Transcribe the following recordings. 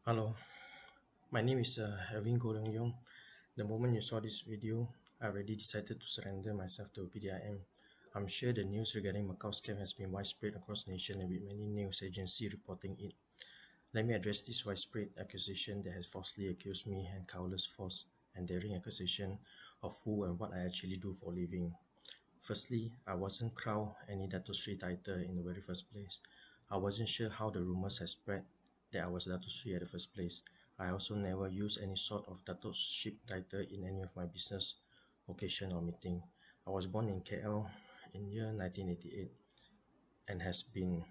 Hello, my name is Alvin. The moment you saw this video, I already decided to surrender myself to PDIM. I'm sure the news regarding Macau scam has been widespread across the nation and with many news agencies reporting it. Let me address this widespread accusation that has falsely accused me and countless false and daring accusation of who and what I actually do for a living. Firstly, I wasn't crowned any Dato Sri title in the very first place. I wasn't sure how the rumors had spread that I was Dato Sri at the first place. I also never used any sort of Dato ship title in any of my business occasion or meeting. I was born in KL in year 1988 and has been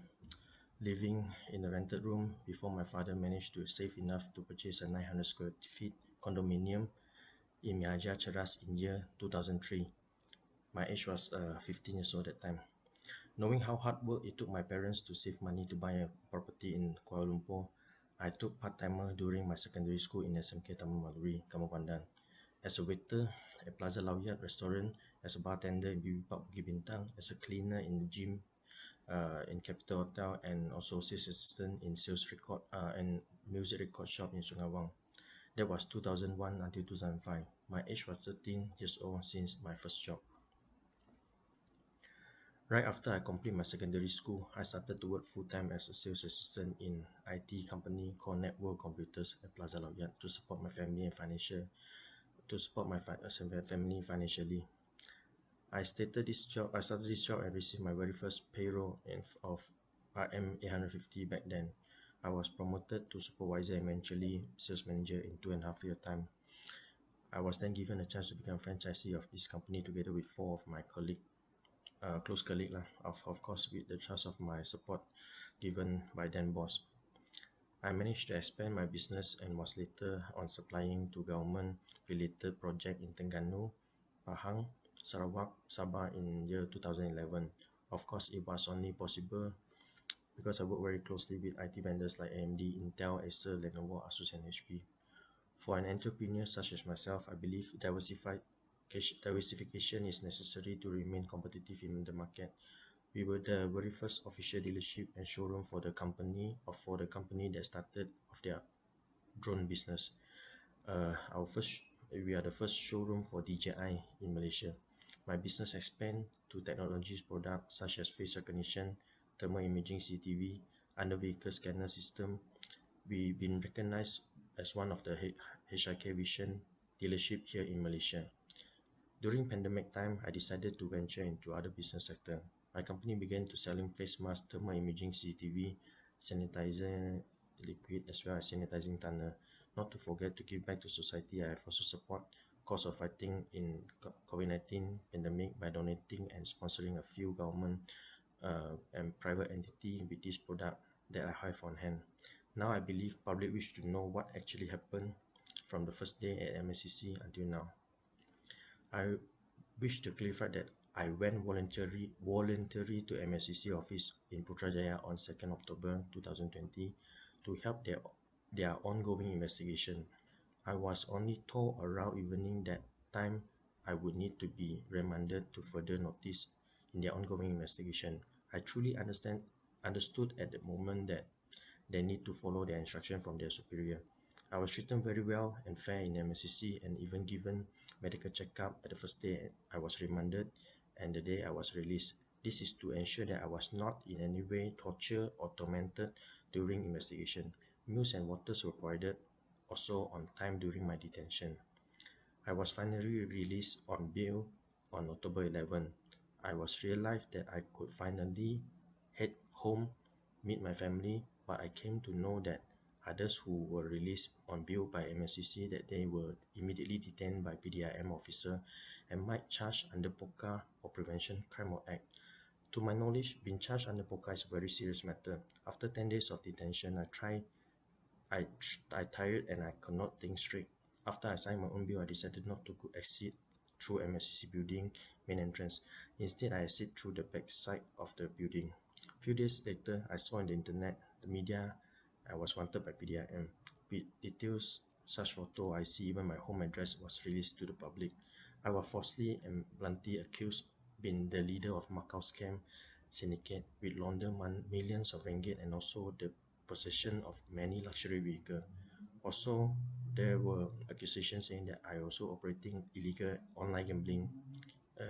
living in a rented room before my father managed to save enough to purchase a 900 square feet condominium in Miaja Cheras in year 2003. My age was 15 years old at that time. Knowing how hard work it took my parents to save money to buy a property in Kuala Lumpur, I took part-timer during my secondary school in SMK Taman Maluri, Kampong Pandan. As a waiter at Plaza Lawyat restaurant, as a bartender in Bibimbap Bukit Bintang, as a cleaner in the gym in Capital Hotel, and also sales assistant in sales record and music record shop in Sungawang. That was 2001 until 2005. My age was 13 years old since my first job. Right after I completed my secondary school, I started to work full-time as a sales assistant in IT company called Network Computers at Plaza Lawyat to support my family and family financially. I started this job and received my very first payroll of RM 850 back then. I was promoted to supervisor and eventually sales manager in 2.5 year time. I was then given a chance to become franchisee of this company together with four of my close colleague lah, of course with the trust of my support given by then boss. I managed to expand my business and was later on supplying to government related project in Terengganu, Pahang, Sarawak, Sabah in year 2011. Of course, it was only possible because I work very closely with IT vendors like AMD, Intel, Acer, Lenovo, Asus, and HP. For an entrepreneur such as myself, I believe diversification is necessary to remain competitive in the market. We were the very first official dealership and showroom for the company that started of their drone business. We are the first showroom for DJI in Malaysia. My business expand to technologies products such as face recognition, thermal imaging CCTV, under vehicle scanner system. We've been recognized as one of the HIK Vision dealership here in Malaysia. During pandemic time, I decided to venture into other business sector. My company began to selling face mask, thermal imaging CCTV, sanitizer liquid, as well as sanitizing tunnel. Not to forget to give back to society, I have also support cause of fighting in COVID-19 pandemic by donating and sponsoring a few government and private entity with this product that I have on hand. Now I believe public wish to know what actually happened from the first day at MSCC until now. I wish to clarify that I went voluntary to MSCC office in Putrajaya on 2nd October 2020 to help their ongoing investigation. I was only told around evening that time I would need to be remanded to further notice in their ongoing investigation. I truly understood at the moment that they need to follow their instruction from their superior. I was treated very well and fair in MSCC and even given medical checkup at the first day I was remanded and the day I was released. This is to ensure that I was not in any way tortured or tormented during investigation. Meals and waters were provided also on time during my detention. I was finally released on bail on October 11. I was realized that I could finally head home, meet my family, but I came to know that others who were released on bail by MSCC that they were immediately detained by PDIM officer and might charged under POCA or Prevention Crime Act. To my knowledge, being charged under POCA is a very serious matter. After 10 days of detention, I tired and I could not think straight. After I signed my own bill, I decided not to exit through MSCC building main entrance. Instead, I exit through the back side of the building. Few days later, I saw on the internet, the media, I was wanted by PDIM. With details, such photo, I see even my home address was released to the public. I was falsely and bluntly accused being the leader of Macau scam syndicate with launder millions of ringgit and also the possession of many luxury vehicles. Also, there were accusations saying that I also operating illegal online gambling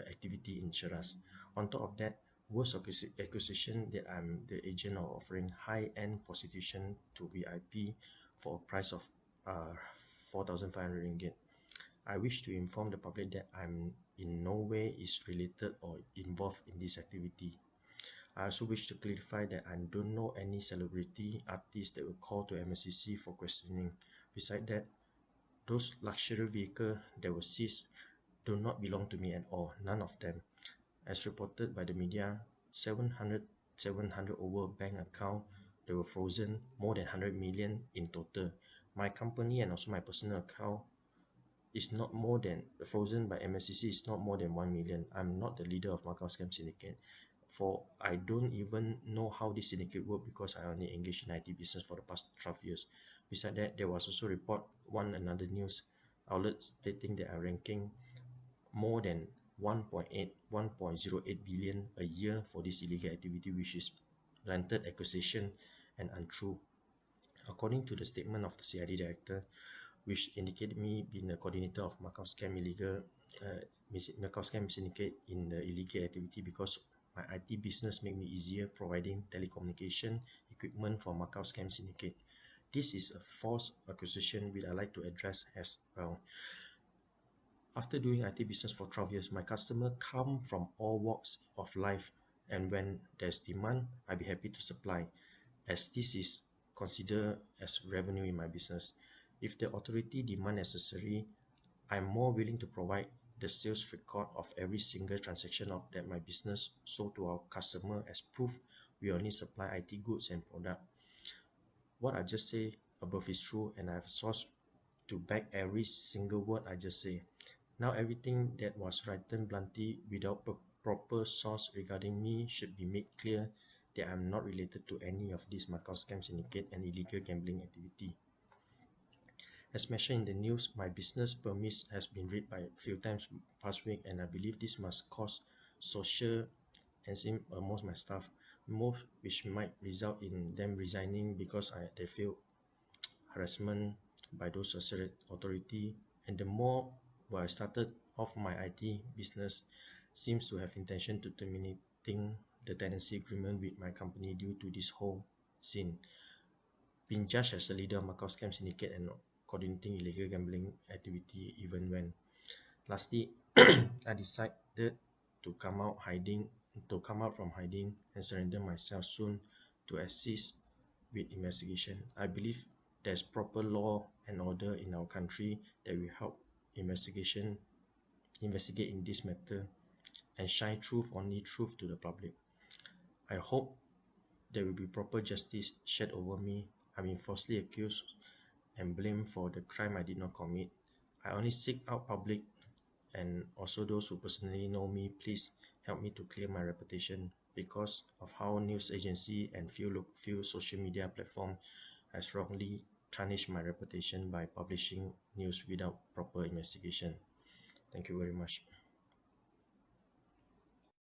activity in Shiraz. On top of that, worse accusation that I'm the agent of offering high-end prostitution to VIP for a price of 4,500 ringgit. I wish to inform the public that I'm in no way is related or involved in this activity. I also wish to clarify that I don't know any celebrity artist that will call to MSCC for questioning. Besides that, those luxury vehicles that were seized do not belong to me at all, none of them. As reported by the media, 700 over bank account they were frozen, more than 100 million in total. My company and also my personal account is not more than frozen by MSCC is not more than 1 million. I'm not the leader of Macau Scam Syndicate. For I don't even know how this syndicate work because I only engaged in IT business for the past 12 years. Besides that, there was also report one another news outlet stating that I'm ranking more than 1.08 billion a year for this illegal activity, which is blanket accusation and untrue. According to the statement of the CID director, which indicated me being a coordinator of Macau Scam Syndicate in the illegal activity because my IT business make me easier providing telecommunication equipment for Macau Scam Syndicate. This is a false accusation which I like to address as well. After doing IT business for 12 years, my customer come from all walks of life, and when there's demand, I'll be happy to supply, as this is considered as revenue in my business. If the authority demand necessary, I'm more willing to provide the sales record of every single transaction of that my business sold to our customer as proof we only supply IT goods and product. What I just say above is true, and I have source to back every single word I just say. Now everything that was written bluntly without proper source regarding me should be made clear that I'm not related to any of these Macau Scam Syndicate and illegal gambling activity. As mentioned in the news, my business permits has been read by a few times past week, and I believe this must cause social anxiety amongst my staff, most which might result in them resigning because they feel harassment by those authority. And the more I started off my IT business seems to have intention to terminating the tenancy agreement with my company due to this whole scene. Being judged as a leader of Macau Scam Syndicate and coordinating illegal gambling activity even when. Lastly, I decided to come out from hiding and surrender myself soon to assist with investigation. I believe there's proper law and order in our country that will help investigate in this matter and shine only truth to the public. I hope there will be proper justice shed over me. I've been falsely accused and blamed for the crime I did not commit. I only seek out public and also those who personally know me, please help me to clear my reputation because of how news agency and few social media platform has wrongly tarnished my reputation by publishing news without proper investigation. Thank you very much.